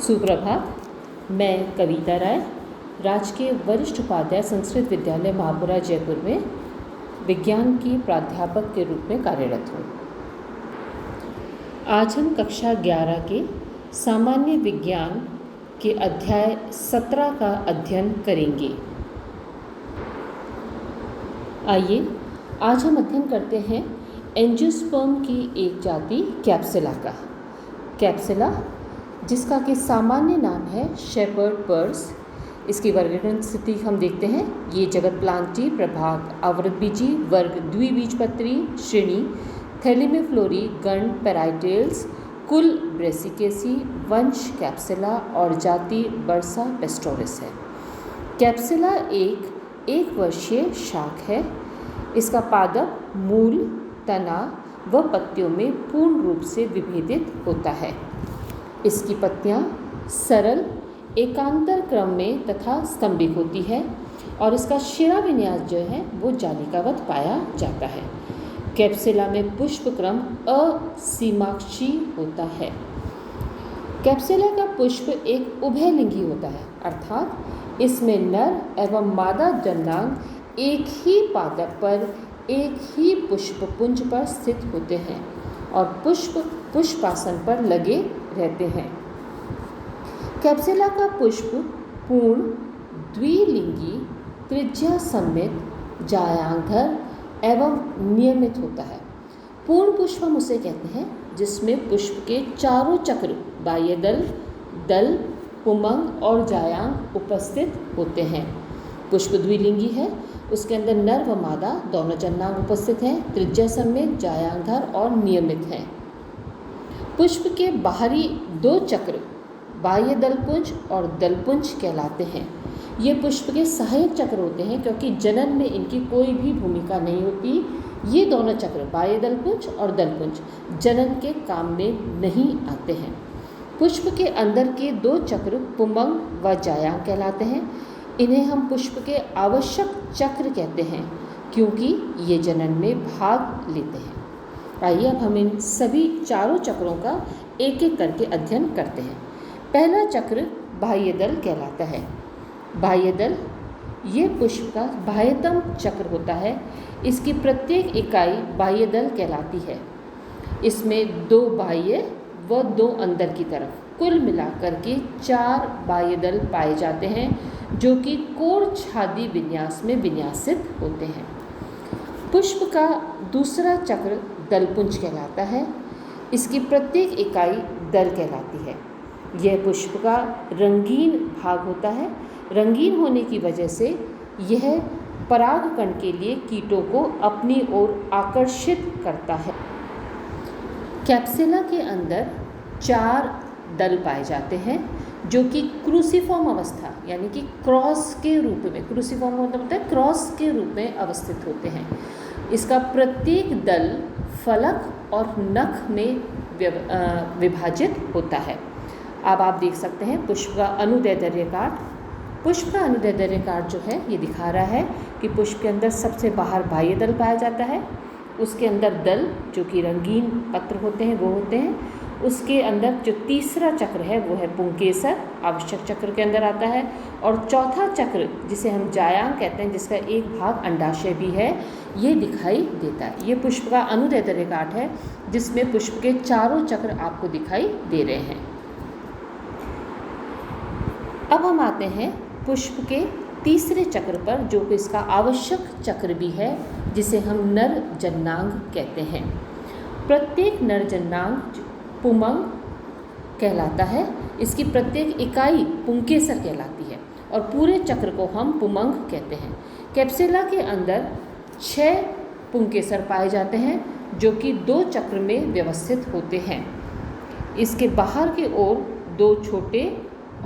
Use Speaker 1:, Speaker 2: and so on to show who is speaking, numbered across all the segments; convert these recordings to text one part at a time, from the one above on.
Speaker 1: सुप्रभात। मैं कविता राय राजकीय वरिष्ठ उपाध्याय संस्कृत विद्यालय महापुरा जयपुर में विज्ञान की प्राध्यापक के रूप में कार्यरत हूँ। आज हम कक्षा 11 के सामान्य विज्ञान के अध्याय 17 का अध्ययन करेंगे। आइए आज हम अध्ययन करते हैं एंजियोस्पर्म की एक जाति कैप्सुला का। कैप्सुला जिसका कि सामान्य नाम है शेपर्ड पर्स। इसकी वर्गीकरण स्थिति हम देखते हैं। ये जगत प्लांटी प्रभाग आवृतबीजी वर्ग द्विबीजपत्री श्रेणी थैलेमिफ्लोरी गण पैराइटेल्स कुल ब्रेसिकेसी वंश कैप्सुला और जाति बर्सा पेस्टोरिस है। कैप्सुला एक वर्षीय शाक है। इसका पादप मूल तना व पत्तियों में पूर्ण रूप से विभेदित होता है। इसकी पत्तियां सरल एकांतर क्रम में तथा स्तंभिक होती है और इसका शिरा विन्यास जो है वो जालिकावत पाया जाता है। कैप्सुला में पुष्प क्रम असीमाक्षी होता है। कैप्सुला का पुष्प एक उभयलिंगी होता है, अर्थात इसमें नर एवं मादा जननांग एक ही पादप पर एक ही पुष्प पुंज पर स्थित होते हैं और पुष्पासन पर लगे रहते हैं। कैप्सुला का पुष्प पूर्ण द्विलिंगी त्रिज्या सममित जायांगर एवं नियमित होता है। पूर्ण पुष्प हम उसे कहते हैं जिसमें पुष्प के चारों चक्र बाह्य दल पुमंग और जायांग उपस्थित होते हैं। पुष्प द्विलिंगी है, उसके अंदर नर व मादा दोनों जननांग उपस्थित हैं, त्रिज्या सममित जायांगर और नियमित हैं। पुष्प के बाहरी दो चक्र बाह्य दलपुंज और दलपुंज कहलाते हैं। ये पुष्प के सहायक चक्र होते हैं क्योंकि जनन में इनकी कोई भी भूमिका नहीं होती। ये दोनों चक्र बाह्य दलपुंज और दलपुंज जनन के काम में नहीं आते हैं। पुष्प के अंदर के दो चक्र पुमंग व जायांग कहलाते हैं। इन्हें हम पुष्प के आवश्यक चक्र कहते हैं क्योंकि ये जनन में भाग लेते हैं। आइए अब हम इन सभी चारों चक्रों का एक एक करके अध्ययन करते हैं। पहला चक्र बाह्य दल कहलाता है। बाह्य दल ये पुष्प का बाह्यतम चक्र होता है। इसकी प्रत्येक इकाई बाह्य दल कहलाती है। इसमें दो बाह्य व दो अंदर की तरफ कुल मिलाकर के 4 बाह्य दल पाए जाते हैं जो कि कोर छादी विन्यास में विन्यासित होते हैं। पुष्प का दूसरा चक्र दलपुंज कहलाता है। इसकी प्रत्येक इकाई दल कहलाती है। यह पुष्प का रंगीन भाग होता है। रंगीन होने की वजह से यह परागकण के लिए कीटों को अपनी ओर आकर्षित करता है। कैप्सुला के अंदर 4 दल पाए जाते हैं जो कि क्रूसिफॉर्म अवस्था यानी कि क्रॉस के रूप में, क्रूसिफॉर्म मतलब होता है क्रॉस के रूप में अवस्थित होते हैं। इसका प्रत्येक दल फलक और नख में विभाजित होता है। अब आप देख सकते हैं पुष्प का अनुदैर्ध्य काट। पुष्प का अनुदैर्ध्य काट जो है ये दिखा रहा है कि पुष्प के अंदर सबसे बाहर बाह्य दल पाया जाता है। उसके अंदर दल जो कि रंगीन पत्र होते हैं वो होते हैं। उसके अंदर जो तीसरा चक्र है वो है पुंकेसर, आवश्यक चक्र के अंदर आता है। और चौथा चक्र जिसे हम जायांग कहते हैं जिसका एक भाग अंडाशय भी है, ये दिखाई देता है। ये पुष्प का अनुदैर्ध्य काट है जिसमें पुष्प के चारों चक्र आपको दिखाई दे रहे हैं। अब हम आते हैं पुष्प के तीसरे चक्र पर जो कि इसका आवश्यक चक्र भी है जिसे हम नर जननांग कहते हैं। प्रत्येक नर जननांग पुमंग कहलाता है। इसकी प्रत्येक इकाई पुंकेसर कहलाती है और पूरे चक्र को हम पुमंग कहते हैं। कैप्सुला के अंदर 6 पुंकेसर पाए जाते हैं जो कि 2 चक्र में व्यवस्थित होते हैं। इसके बाहर की ओर 2 छोटे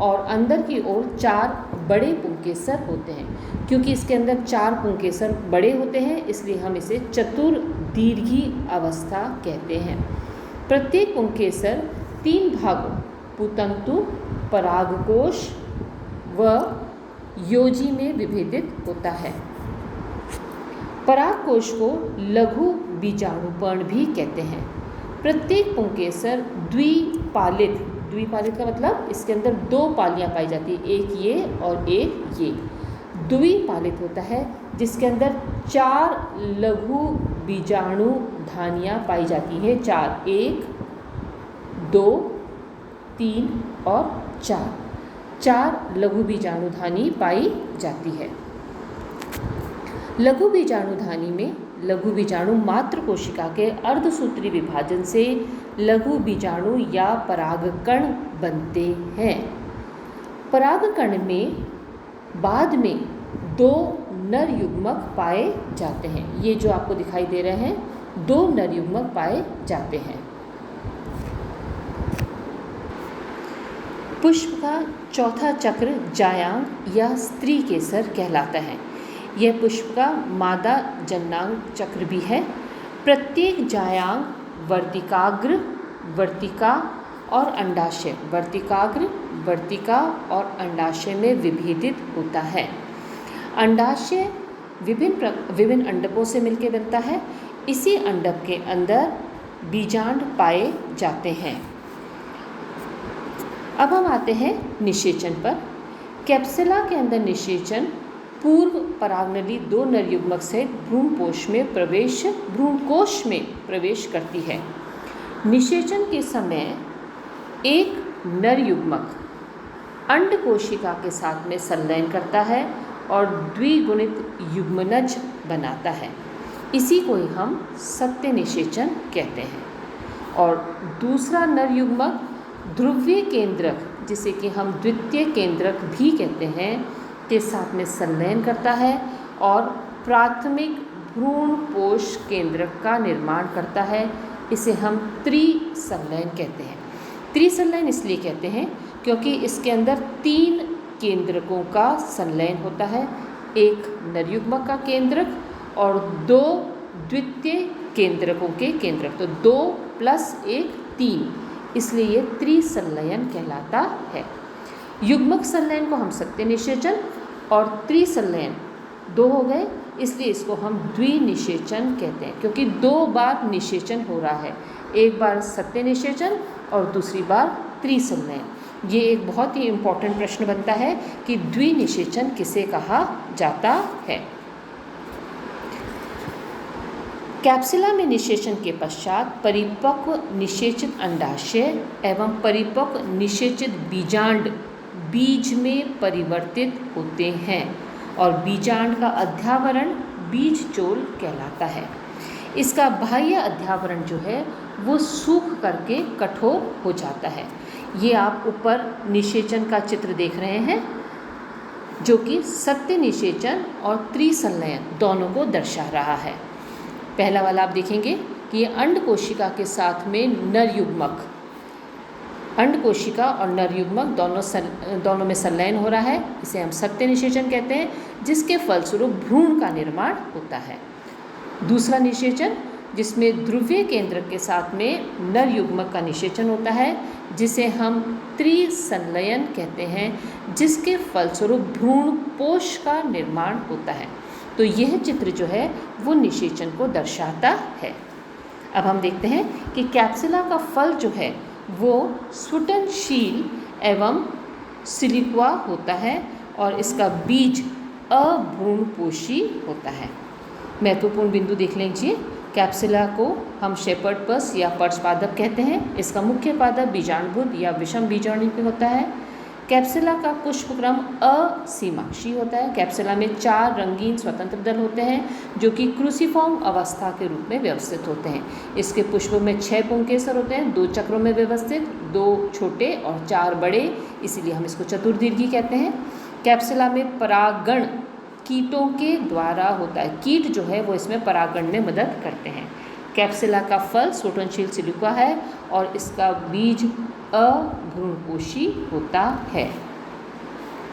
Speaker 1: और अंदर की ओर 4 बड़े पुंकेसर होते हैं। क्योंकि इसके अंदर 4 पुंकेसर बड़े होते हैं इसलिए हम इसे चतुर्दीर्घी अवस्था कहते हैं। प्रत्येक पुंकेसर 3 भागों पुतंतु, परागकोश व योजी में विभेदित होता है। परागकोश को लघु बीजाणुपर्ण भी कहते हैं। प्रत्येक पुंकेसर द्विपालित द्विपालित का मतलब इसके अंदर 2 पालियाँ पाई जाती है, एक ये और एक ये। द्विपालित होता है जिसके अंदर 4 लघु बीजाणु धानियाँ पाई जाती हैं, 4, 1, 2, 3 और 4 लघु बीजाणुधानी पाई जाती है। लघु बीजाणुधानी में लघु बीजाणु मात्र कोशिका के अर्धसूत्री विभाजन से लघु बीजाणु या परागकण बनते हैं। परागकण में बाद में 2 नर युग्मक पाए जाते हैं। ये जो आपको दिखाई दे रहे हैं 2 नर युग्मक पाए जाते हैं। पुष्प का चौथा चक्र जायांग या स्त्री केसर कहलाता है। यह पुष्प का मादा जननांग चक्र भी है। प्रत्येक जायांग वर्तिकाग्र, वर्तिका और अंडाशय, वर्तिकाग्र, वर्तिका और अंडाशय में विभेदित होता है। अंडाशय विभिन्न अंडकों से मिलकर बनता है। इसी अंडक के अंदर बीजांड पाए जाते हैं। अब हम आते हैं निषेचन पर। कैप्सुला के अंदर निषेचन पूर्व परागनली 2 नर युग्मक से भ्रूणकोश में प्रवेश करती है। निषेचन के समय एक नर युग्मक अंड कोशिका के साथ में संलयन करता है और द्विगुणित युग्मनज बनाता है। इसी को ही हम सत्य निषेचन कहते हैं। और दूसरा नर युग्मक ध्रुवीय केंद्रक, जिसे कि हम द्वितीय केंद्रक भी कहते हैं, के साथ में संलयन करता है और प्राथमिक भ्रूणपोष केंद्रक का निर्माण करता है। इसे हम त्रिसंलयन कहते हैं। त्रिसंलयन इसलिए कहते हैं क्योंकि इसके अंदर 3 केंद्रकों का संलयन होता है, एक नर युग्मक का केंद्रक और 2 द्वितीय केंद्रकों के केंद्रक, तो 2 + 1 3, इसलिए ये त्रिसंलयन कहलाता है। युग्मक संलयन को हम सत्य निषेचन और त्रिसंलयन 2 हो गए, इसलिए इसको हम द्विनिषेचन कहते हैं, क्योंकि 2 बार निषेचन हो रहा है, एक बार सत्य निषेचन और दूसरी बार त्रिसंलयन। ये एक बहुत ही इम्पॉर्टेंट प्रश्न बनता है कि द्विनिषेचन किसे कहा जाता है। कैप्सुला में निषेचन के पश्चात परिपक्व निषेचित अंडाशय एवं परिपक्व निषेचित बीजांड बीज में परिवर्तित होते हैं और बीजांड का अध्यावरण बीजचोल कहलाता है। इसका बाह्य अध्यावरण जो है वो सूख करके कठोर हो जाता है। ये आप ऊपर निषेचन का चित्र देख रहे हैं, जो कि सत्य निषेचन और त्रिसंलयन दोनों को दर्शा रहा है। पहला वाला आप देखेंगे कि ये अंड कोशिका के साथ में नर युग्मक, अंड कोशिका और नर युग्मक दोनों में संलयन हो रहा है, इसे हम सत्य निषेचन कहते हैं, जिसके फलस्वरूप भ्रूण का निर्माण होता है। दूसरा निषेचन जिसमें ध्रुवीय केंद्र के साथ में नर युग्मक का निषेचन होता है, जिसे हम त्रिसंलयन कहते हैं, जिसके फलस्वरूप भ्रूणपोष का निर्माण होता है। तो यह चित्र जो है वो निषेचन को दर्शाता है। अब हम देखते हैं कि कैप्सुला का फल जो है वो स्फुटनशील एवं सिलिक्वा होता है और इसका बीज अभ्रूणपोषी होता है। महत्वपूर्ण बिंदु देख लीजिए। कैप्सुला को हम शेपर्ड पस या पर्स पादप कहते हैं। इसका मुख्य पादप बीजाणुभूत या विषम बीजाणुयुक्त होता है। कैप्सुला का पुष्पक्रम असीमाक्षी होता है। कैप्सुला में 4 रंगीन स्वतंत्र दल होते हैं जो कि क्रूसिफॉर्म अवस्था के रूप में व्यवस्थित होते हैं। इसके पुष्प में 6 पुंकेसर होते हैं, 2 चक्रों में व्यवस्थित, 2 छोटे और 4 बड़े, इसीलिए हम इसको चतुर्दीर्घी कहते हैं। कैप्सुला में परागण कीटों के द्वारा होता है। कीट जो है वो इसमें परागण में मदद करते हैं। कैप्सुला का फल स्फुटनशील सिलिक्वा है और इसका बीज अभ्रूणपोषी होता है।